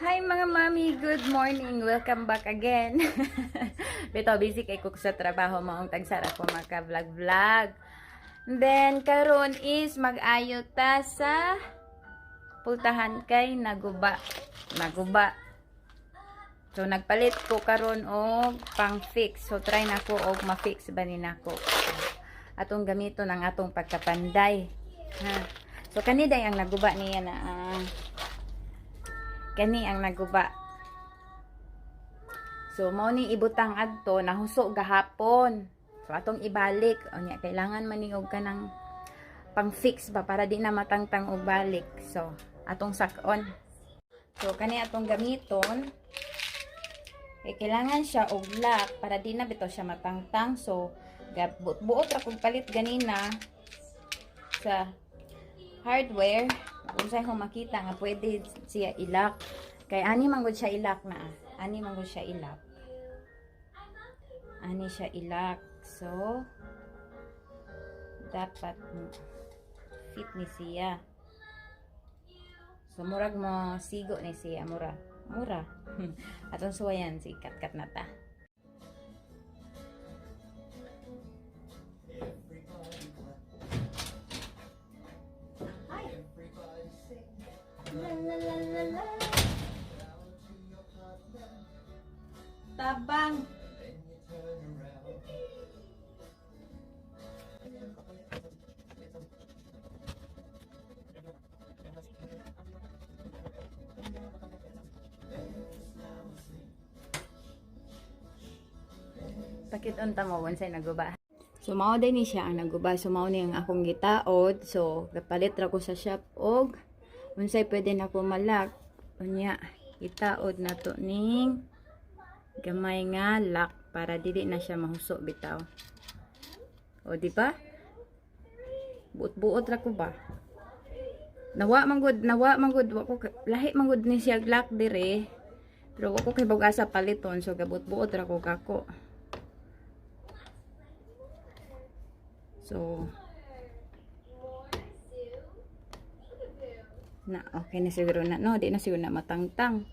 Hi mga mami, good morning. Welcome back again. Bito busy kay ko sa trabaho maong tagsara ko maka-vlog. Then karon is mag-ayo ta sa pultahan kay naguba. So nagpalit ko karon og pang-fix. So try na ko og ma-fix banin nako. Atong gamito ng atong pagkapanday. Ha. So kaniday ang naguba niya na kani ang naguba. So mao ni ibutang adto nahuso gahapon. So atong ibalik unya kailangan maniog ka ng pang-fix ba para di na matangtang og balik. So atong sakon. So kani atong gamiton kailangan siya og lock para di na bitaw siya matangtang. So buot ra kog palit ganina sa hardware. Unsay ko makita nga pwede siya ilak. Kay ani man gud siya ilak na. Ani man gud siya ilak. Ani siya ilak. So dapat fit ni siya. So murag mo sigo ni siya mura. Atong suwayan si kat na ta. La. Tabang. Pakit unta mo unsay naguba. So mao din ni siya ang naguba. So mao ni ang akong gitaod. So gapalit ra ko sa shop og unsay pwede na ko malak unya itaod na to ning gamay nga lock para dili na siya mahuso bitaw. O di ba? Buot-buot ra ko ba? Nawa manggod wa ko lahi manggod ni siya lock dire. Pero wa ko kay bag-asa paliton so gabut-buot ra ko kako. So na okay na siguro na no, di na siguro na matangtang.